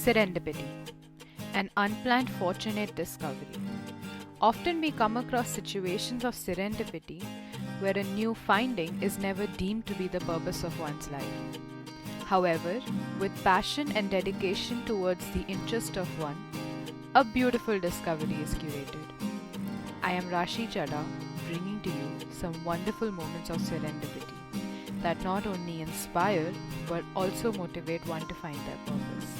Serendipity, an unplanned fortunate discovery. Often we come across situations of serendipity where a new finding is never deemed to be the purpose of one's life. However, with passion and dedication towards the interest of one, a beautiful discovery is curated. I am Rashi Chada, bringing to you some wonderful moments of serendipity that not only inspire but also motivate one to find their purpose.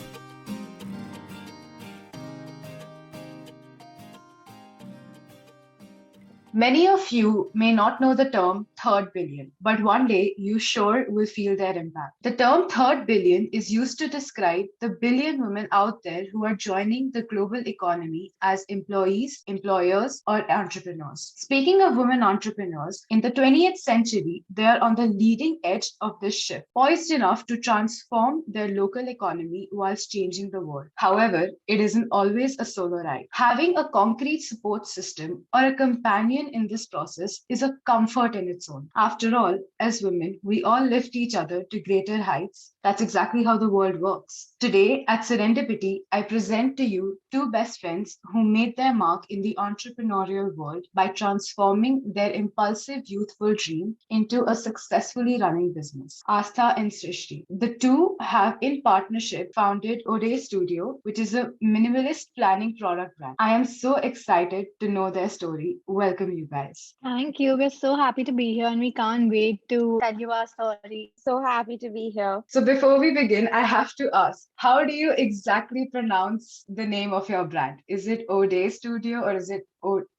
Many of you may not know the term third billion, but one day you sure will feel their impact. The term third billion is used to describe the billion women out there who are joining the global economy as employees, employers, or entrepreneurs. Speaking of women entrepreneurs, in the 20th century, they are on the leading edge of this shift, poised enough to transform their local economy whilst changing the world. However, it isn't always a solo ride. Having a concrete support system or a companion in this process is a comfort in its own. After all, as women, we all lift each other to greater heights. That's exactly how the world works. Today at Serendipity, I present to you two best friends who made their mark in the entrepreneurial world by transforming their impulsive youthful dream into a successfully running business. Aastha and Srishti. The two have in partnership founded Ode Studio, which is a minimalist planning product brand. I am so excited to know their story. Welcome, you guys. Thank you. We're so happy to be here and we can't wait to tell you our story. So happy to be here. So, before we begin, I have to ask, how do you exactly pronounce the name of your brand? Is it Ode Studio or is it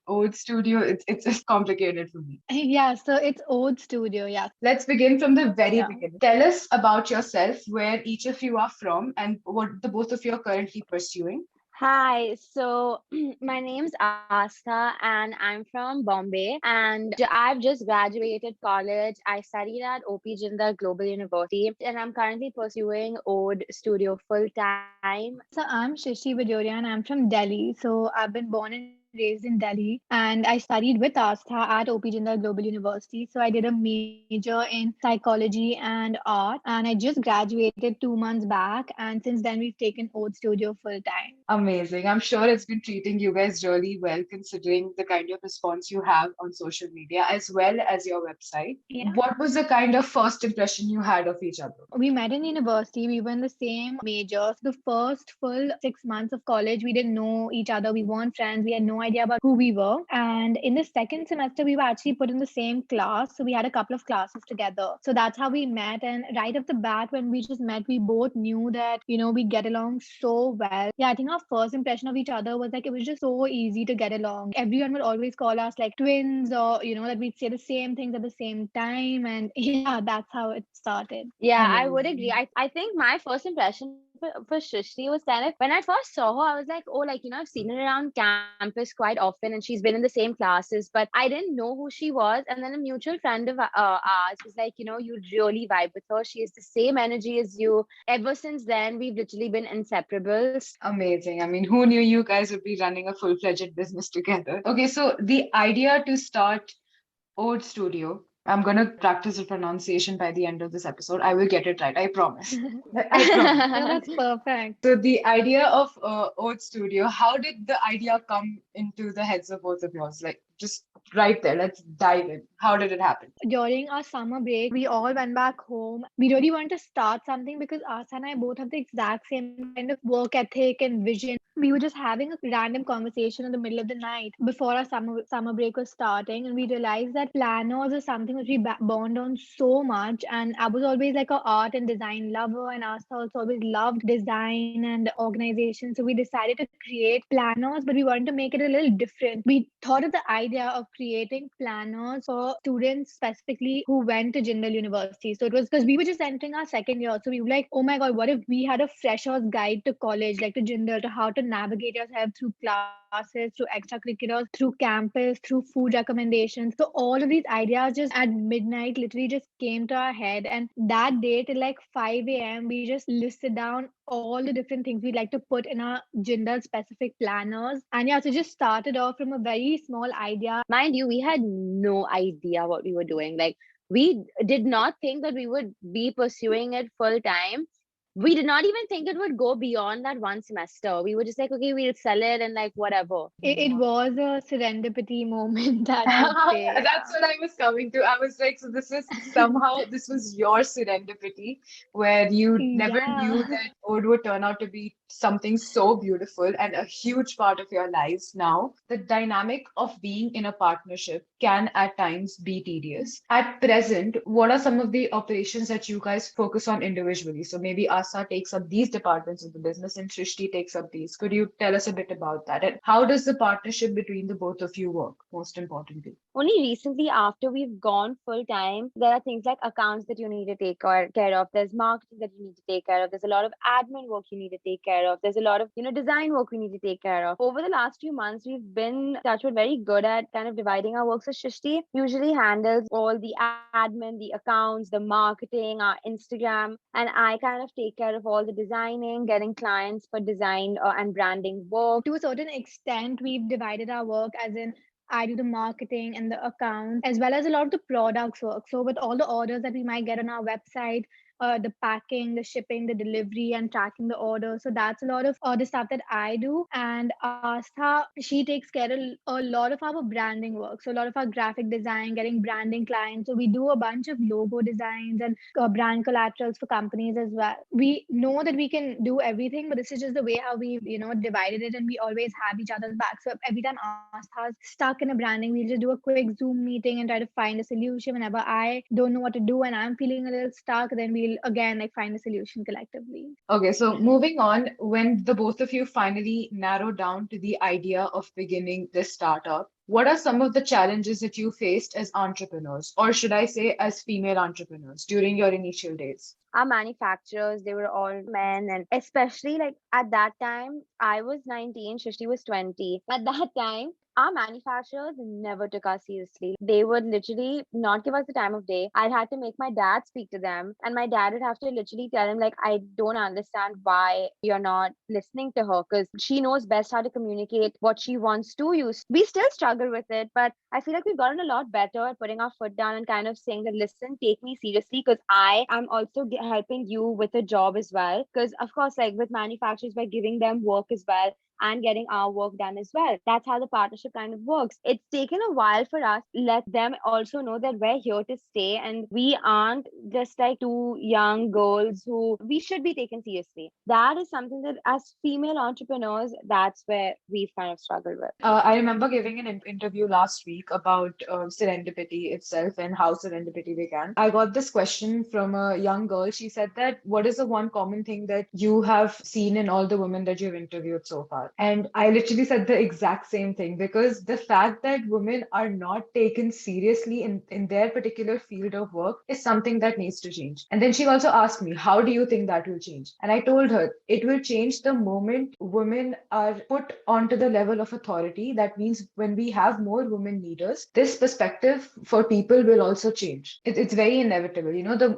Ode Studio? It's just complicated for me. Yeah, so it's Ode Studio. Yeah. Let's begin from the very Yeah. beginning. Tell us about yourself, where each of you are from, and what the both of you are currently pursuing. Hi, so my name's Aastha and I'm from Bombay and I've just graduated college. I studied at OP Jindal Global University and I'm currently pursuing Ode Studio full time. So I'm Srishti Bajoria and I'm from Delhi. So I've been born and raised in Delhi and I studied with Aastha at OP Jindal Global University. So I did a major in psychology and art and I just graduated 2 months back. And since then, we've taken Ode Studio full time. Amazing. I'm sure it's been treating you guys really well considering the kind of response you have on social media as well as your website. Yeah. What was the kind of first impression you had of each other? We met in university. We were in the same majors. The first full 6 months of college, we didn't know each other. We weren't friends. We had no idea about who we were. And in the second semester, we were actually put in the same class. So we had a couple of classes together. So that's how we met. And right off the bat, when we just met, we both knew that, we get along so well. Yeah, I think our first impression of each other was like, it was just so easy to get along. Everyone would always call us like twins or, that we'd say the same things at the same time. And yeah, that's how it started. Yeah, I would Amazing. agree. I think my first impression for Srishti was kind of when I first saw her, I was like, oh, like, I've seen her around campus quite often and she's been in the same classes, but I didn't know who she was. And then a mutual friend of ours was like, you really vibe with her. She has the same energy as you. Ever since then, we've literally been inseparables. Amazing. I mean, who knew you guys would be running a full-fledged business together? Okay, so the idea to start Ode Studio, I'm going to practice the pronunciation by the end of this episode. I will get it right. I promise. I promise. Yeah, that's perfect. So the idea of Ode Studio, how did the idea come into the heads of both of yours? Like just right there, let's dive in. How did it happen? During our summer break, we all went back home. We really wanted to start something because Asa and I both have the exact same kind of work ethic and vision. We were just having a random conversation in the middle of the night before our summer break was starting, and we realized that planners is something which we bond on so much. And I was always like a art and design lover, and Asa also always loved design and organization. So we decided to create planners, but we wanted to make it a little different. We thought of the idea of creating planners for students specifically who went to Jindal University. So it was because we were just entering our second year. So we were like, oh my God, what if we had a fresher's guide to college, like to Jindal, to how to navigate yourself through classes, through extracurriculars, through campus, through food recommendations. So all of these ideas just at midnight literally just came to our head. And that day till like 5 a.m., we just listed down all the different things we'd like to put in our Jindal specific planners. And yeah, so just started off from a very small idea. Mind you, we had no idea what we were doing. Like, we did not think that we would be pursuing it full time. we did not even think it would go beyond that one semester. We were just like, okay, we'll sell it and like whatever. It was a serendipity moment, I would say. That's what I was coming to. I was like, so this is somehow this was your serendipity where you never knew Yeah. that Ode would turn out to be something so beautiful and a huge part of your lives now. The dynamic of being in a partnership can at times be tedious. At present, what are some of the operations that you guys focus on individually? So maybe Asa takes up these departments of the business and Srishti takes up these. Could you tell us a bit about that? And how does the partnership between the both of you work, most importantly? Only recently, after we've gone full time, there are things like accounts that you need to take care of. There's marketing that you need to take care of. There's a lot of admin work you need to take care of. There's a lot of, design work we need to take care of. Over the last few months, we've been, touchwood, very good at kind of dividing our work. So Shrishti usually handles all the admin, the accounts, the marketing, our Instagram, and I kind of take care of all the designing, getting clients for design and branding work. To a certain extent, we've divided our work, as in I do the marketing and the accounts, as well as a lot of the products work. So with all the orders that we might get on our website, the packing, the shipping, the delivery, and tracking the order. So that's a lot of the stuff that I do. And Astha, she takes care of a lot of our branding work. So a lot of our graphic design, getting branding clients. So we do a bunch of logo designs and brand collaterals for companies as well. We know that we can do everything, but this is just the way how we, divided it, and we always have each other's back. So every time Astha's stuck in a branding, we'll just do a quick Zoom meeting and try to find a solution. Whenever I don't know what to do and I'm feeling a little stuck, then we'll again like find a solution collectively. Okay, so moving on, when the both of you finally narrow down to the idea of beginning this startup, what are some of the challenges that you faced as entrepreneurs, or should I say, as female entrepreneurs during your initial days? Our manufacturers, they were all men, and especially like at that time, I was 19, Shrishti was 20. At that time, our manufacturers never took us seriously. They would literally not give us the time of day. I had to make my dad speak to them, and my dad would have to literally tell him, like, I don't understand why you're not listening to her, because she knows best how to communicate what she wants to use. We still struggle with it, but I feel like we've gotten a lot better at putting our foot down and kind of saying that, listen, take me seriously, because I am also helping you with a job as well. Because, of course, like with manufacturers, by giving them work as well and getting our work done as well. That's how the partnership kind of works. It's taken a while for us. Let them also know that we're here to stay and we aren't just like two young girls who we should be taken seriously. That is something that as female entrepreneurs, that's where we've kind of struggled with. I remember giving an interview last week about serendipity itself and how serendipity began. I got this question from a young girl. She said that, what is the one common thing that you have seen in all the women that you've interviewed so far? And I literally said the exact same thing, because the fact that women are not taken seriously in their particular field of work is something that needs to change. And then she also asked me, how do you think that will change? And I told her, it will change the moment women are put onto the level of authority. That means when we have more women leaders, this perspective for people will also change. It's very inevitable.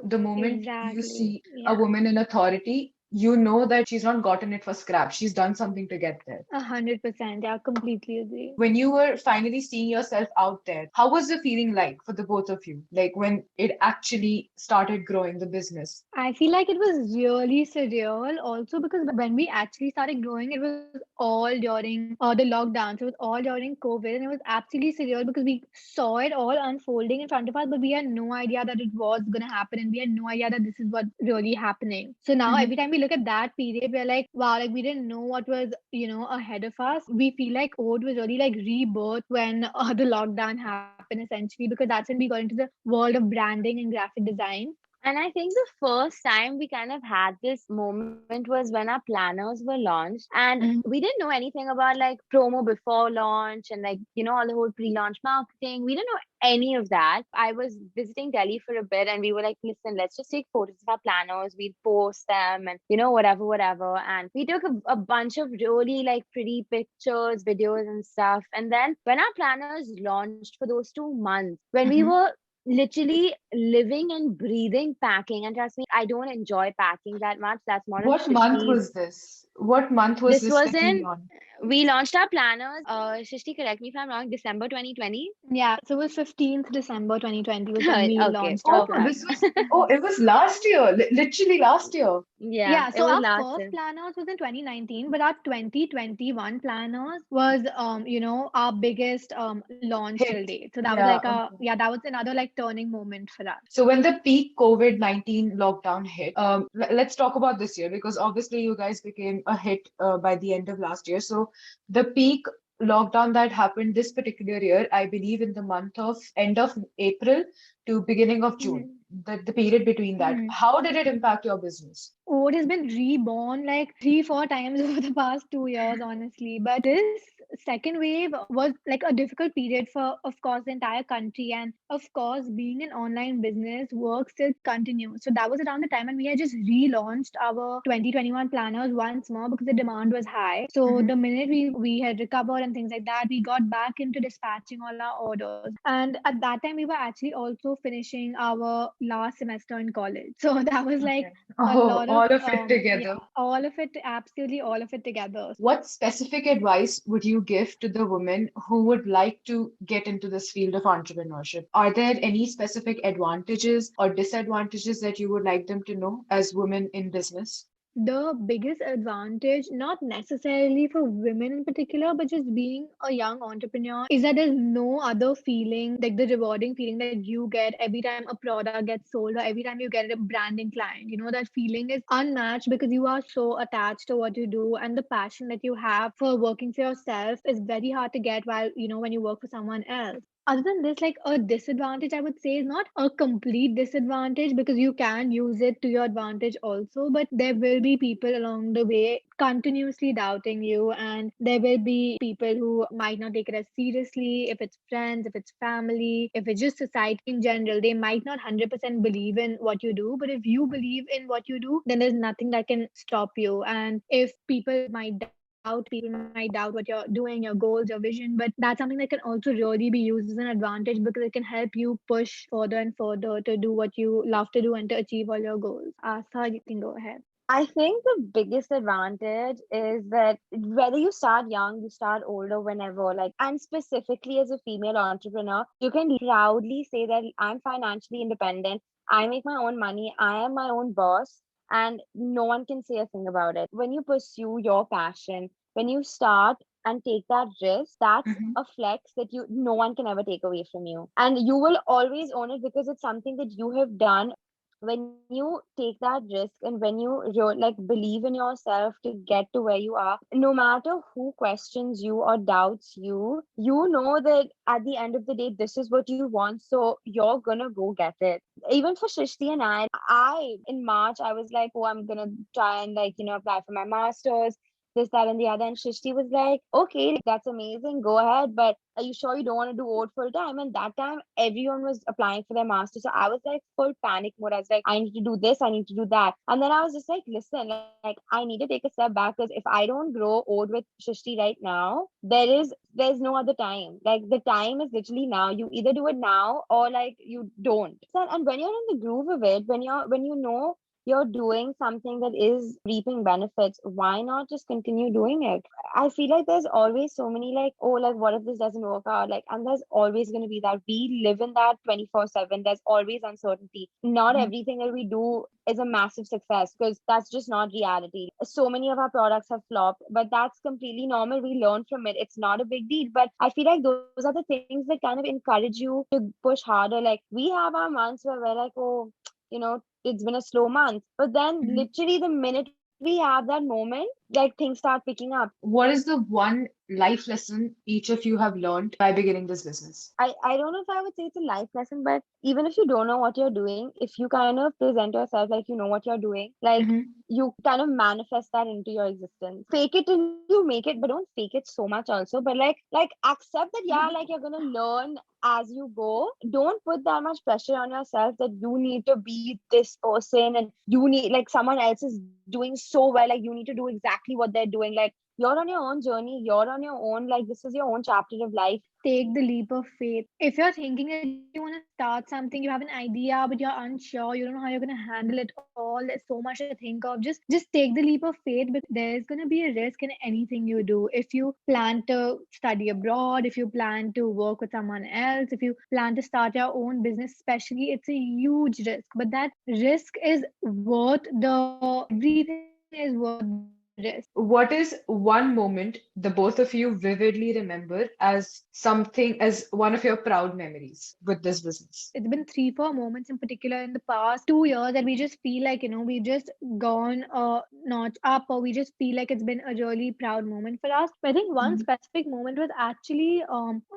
The moment you Exactly. see a Yeah. woman in authority, you know that she's not gotten it for scrap. She's done something to get there. 100%. Yeah, completely agree. When you were finally seeing yourself out there, how was the feeling like for the both of you? Like when it actually started growing the business? I feel like it was really surreal also because when we actually started growing, it was all during the lockdown. So it was all during COVID, and it was absolutely surreal because we saw it all unfolding in front of us, but we had no idea that it was going to happen, and we had no idea that this is what's really happening. So now Mhm. every time we look at that period, we're like, wow, like we didn't know what was, ahead of us. We feel like Ode was really like rebirth when the lockdown happened essentially, because that's when we got into the world of branding and graphic design. And I think the first time we kind of had this moment was when our planners were launched. And Mhm. we didn't know anything about like promo before launch and like, all the whole pre launch marketing. We didn't know any of that. I was visiting Delhi for a bit and we were like, listen, let's just take photos of our planners. We'd post them and, whatever, whatever. And we took a bunch of really like pretty pictures, videos, and stuff. And then when our planners launched for those 2 months, when we Mhm. were literally living and breathing packing. And trust me, I don't enjoy packing that much. That's more of What month Shrishti's. was this? What month was This this was that you in, launched? we launched our planners. Srishti, correct me if I'm wrong, December 2020. Yeah, so it was 15th December 2020 was when we Okay, launched our Oh, plan. this was, oh, it was last year, literally last year. Yeah, Yeah, it so was our last first year. planners was in 2019, but our 2021 planners was our biggest launch till Hit. date. So that was Yeah, like okay. that was another like turning moment for us. So when the peak COVID-19 lockdown hit, let's talk about this year because obviously you guys became a hit by the end of last year. So the peak lockdown that happened this particular year, I believe in the month of end of April to beginning of June, Mhm. the period between that. Mhm. How did it impact your business? Ode has been reborn like 3, 4 times over the past 2 years, honestly. But this second wave was like a difficult period for, of course, the entire country. And of course, being an online business, work still continues. So that was around the time when we had just relaunched our 2021 planners once more because the demand was high. So Mhm. the minute we had recovered and things like that, we got back into dispatching all our orders. And at that time, we were actually also finishing our last semester in college. So that was like Okay. a Oh, lot of all of it yeah, together. all of it, absolutely all of it together. What specific advice would you give to the women who would like to get into this field of entrepreneurship? Are there any specific advantages or disadvantages that you would like them to know as women in business? The biggest advantage, not necessarily for women in particular, but just being a young entrepreneur, is that there's no other feeling like the rewarding feeling that you get every time a product gets sold or every time you get a branding client. That feeling is unmatched because you are so attached to what you do, and the passion that you have for working for yourself is very hard to get while, when you work for someone else. Other than this, like a disadvantage, I would say, is not a complete disadvantage because you can use it to your advantage also, but there will be people along the way continuously doubting you, and there will be people who might not take it as seriously. If it's friends, if it's family, if it's just society in general, they might not 100% believe in what you do, but if you believe in what you do, then there's nothing that can stop you. And if people might people might doubt what you're doing, your goals, your vision, but that's something that can also really be used as an advantage because it can help you push further and further to do what you love to do and to achieve all your goals. Astha, you can go ahead. I think the biggest advantage is that whether you start young, you start older, whenever, like, and specifically as a female entrepreneur, you can proudly say that I'm financially independent. I make my own money. I am my own boss, and no one can say a thing about it. When you pursue your passion, when you start and take that risk, that's Mhm. a flex that no one can ever take away from you. And you will always own it because it's something that you have done. When you take that risk and when you like believe in yourself to get to where you are, no matter who questions you or doubts you, you know that at the end of the day this is what you want, so you're gonna go get it. Even for Srishti and I in March I was like, oh, I'm gonna try and like apply for my masters, this, that, and the other. And Shrishti was like, okay, like, that's amazing, go ahead, but are you sure you don't want to do OAT full time? And that time, everyone was applying for their master. So I was like full panic mode. I was like, I need to do this, I need to do that. And then I was just like, listen, like I need to take a step back because if I don't grow OAT with Shrishti right now, there's no other time. Like the time is literally now. You either do it now or like you don't. And when you're in the groove of it, when you know you're doing something that is reaping benefits, why not just continue doing it? I feel like there's always so many like, oh, like what if this doesn't work out? Like, and there's always going to be that. We live in that 24/7. There's always uncertainty. Not Mhm. everything that we do is a massive success because that's just not reality. So many of our products have flopped, but that's completely normal. We learn from it. It's not a big deal. But I feel like those are the things that kind of encourage you to push harder. Like we have our months where we're like, oh, it's been a slow month. But then Mhm. literally the minute we have that moment, like things start picking up. What is the one life lesson each of you have learned by beginning this business? I don't know if I would say it's a life lesson, but even if you don't know what you're doing, if you kind of present yourself like you know what you're doing, like Mhm. you kind of manifest that into your existence. Fake it till you make it, but don't fake it so much also. But like accept that yeah, like you're gonna learn as you go. Don't put that much pressure on yourself that you need to be this person and you need like someone else is doing so well, like you need to do exactly what they're doing. Like you're on your own journey, you're on your own, like this is your own chapter of life. Take the leap of faith. If you're thinking that you want to start something, you have an idea, but you're unsure, you don't know how you're going to handle it all, there's so much to think of. Just take the leap of faith, because there's going to be a risk in anything you do. If you plan to study abroad, if you plan to work with someone else, if you plan to start your own business, especially, it's a huge risk. But that risk is worth the everything is worth the risk. What is one moment the both of you vividly remember as something, as one of your proud memories with this business? It's been 3 4 moments in particular in the past 2 years that we just feel like, we just gone a notch up, or we just feel like it's been a really proud moment for us. But I think one Mhm. specific moment was actually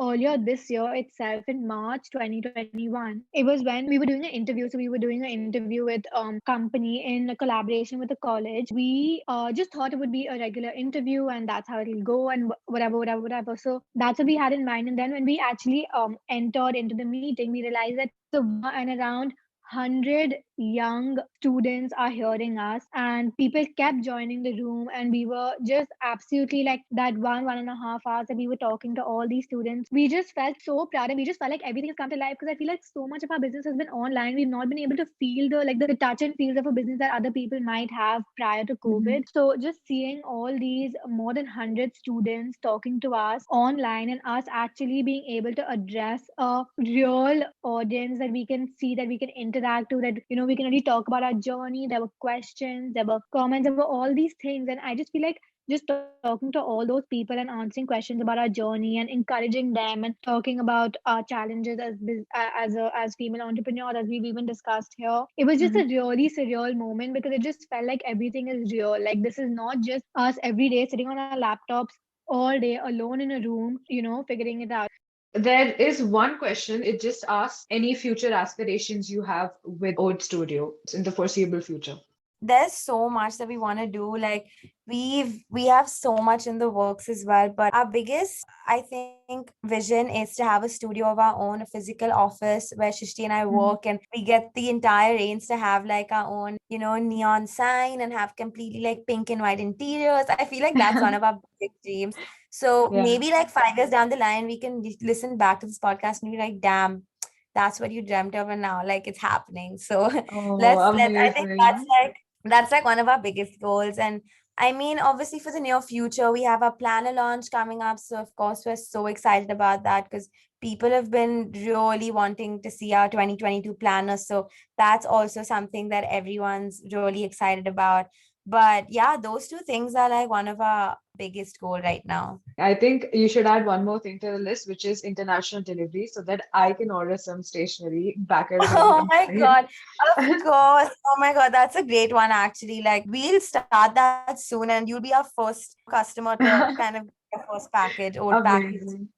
earlier this year itself, in March 2021. It was when we were doing an interview. So we were doing an interview with company in a collaboration with a college. We just thought it would be a regular interview, and that's how it'll go, and whatever. So that's what we had in mind. And then when we actually entered into the meeting, we realized that and around 100 young students are hearing us, and people kept joining the room, and we were just absolutely like that 1.5 hours that we were talking to all these students. We just felt so proud, and we just felt like everything has come to life, because I feel like so much of our business has been online. We've not been able to feel the touch and feels of a business that other people might have prior to COVID. Mhm. So just seeing all these more than 100 students talking to us online, and us actually being able to address a real audience that we can see, that we can interact to, that we can really talk about our journey. There were questions, there were comments, there were all these things, and I just feel like just talking to all those people and answering questions about our journey and encouraging them and talking about our challenges as female entrepreneurs, as we've even discussed here. It was just a Mhm. really surreal moment, because it just felt like everything is real. Like, this is not just us every day sitting on our laptops all day alone in a room, figuring it out. There is one question. It just asks any future aspirations you have with Ode Studio in the foreseeable future. There's so much that we want to do. Like we have so much in the works as well. But our biggest, I think, vision is to have a studio of our own, a physical office where Srishti and I Mhm. work, and we get the entire range to have like our own, neon sign and have completely like pink and white interiors. I feel like that's one of our big dreams. So Yeah. maybe like 5 years down the line, we can listen back to this podcast and be like, damn, that's what you dreamt of, and now like it's happening. So Oh, let's I think amazing. that's like one of our biggest goals. And I mean, obviously for the near future, we have our planner launch coming up. So of course, we're so excited about that because people have been really wanting to see our 2022 planner. So that's also something that everyone's really excited about. But yeah, those two things are like one of our biggest goal right now. I think you should add one more thing to the list, which is international delivery, so that I can order some stationery back at home Oh in my Spain. God. Of course. Oh my God. That's a great one, actually. Like, we'll start that soon, and you'll be our first customer to kind of get your first package, old package. Amazing.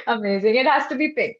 Amazing. It has to be pink.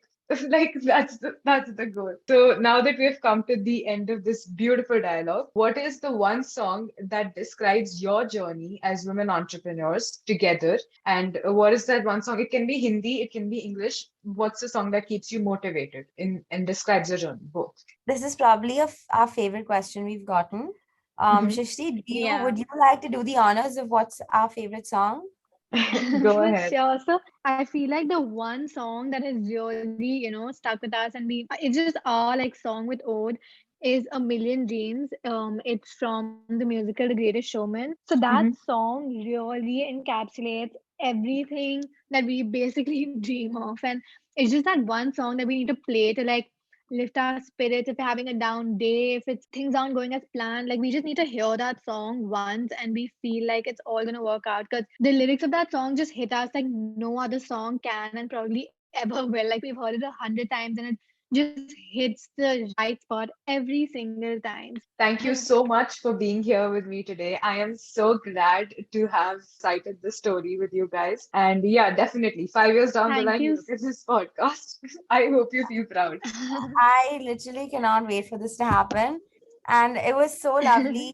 Like that's the goal. So now that we have come to the end of this beautiful dialogue, what is the one song that describes your journey as women entrepreneurs together? And what is that one song? It can be Hindi, it can be English. What's the song that keeps you motivated in and describes your journey? Both. This is probably our favorite question we've gotten. Mhm. Shishti, Yeah. would you like to do the honors of what's our favorite song? Go For ahead. sure. So I feel like the one song that has really, stuck with us, and it's just our like song with Ode, is A Million Dreams. It's from the musical The Greatest Showman. So that Mhm. song really encapsulates everything that we basically dream of. And it's just that one song that we need to play to like lift our spirits if we're having a down day, if it's things aren't going as planned. Like, we just need to hear that song once, and we feel like it's all gonna work out, because the lyrics of that song just hit us like no other song can and probably ever will. Like, we've heard it 100 times, and it just hits the right spot every single time. Thank you so much for being here with me today. I am so glad to have cited this story with you guys. And yeah, definitely 5 years down the Thank line, you you. look at this podcast. I hope you feel proud. I literally cannot wait for this to happen. And it was so lovely.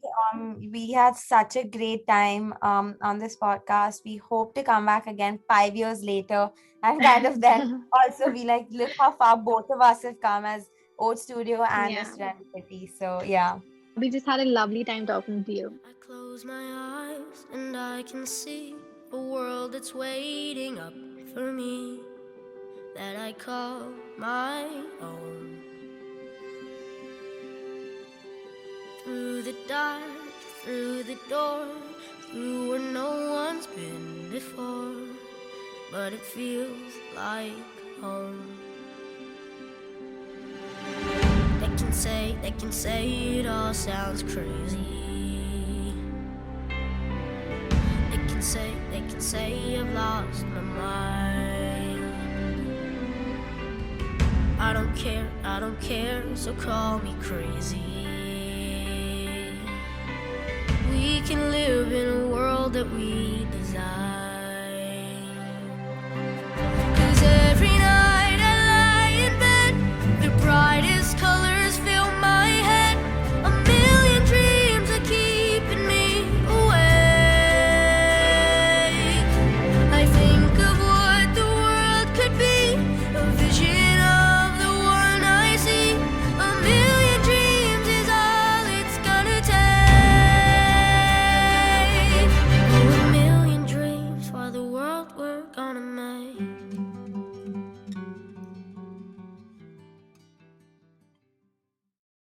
We had such a great time on this podcast. We hope to come back again 5 years later and kind of then also be like, look how far both of us have come as Old Studio and as Yeah. Serendipity. So yeah. Yeah, we just had a lovely time talking to you. I close my eyes and I can see a world that's waiting up for me, that I call my own. Through the dark, through the door, through where no one's been before, but it feels like home. They can say it all sounds crazy. They can say I've lost my mind. I don't care, so call me crazy. We can live in a world that we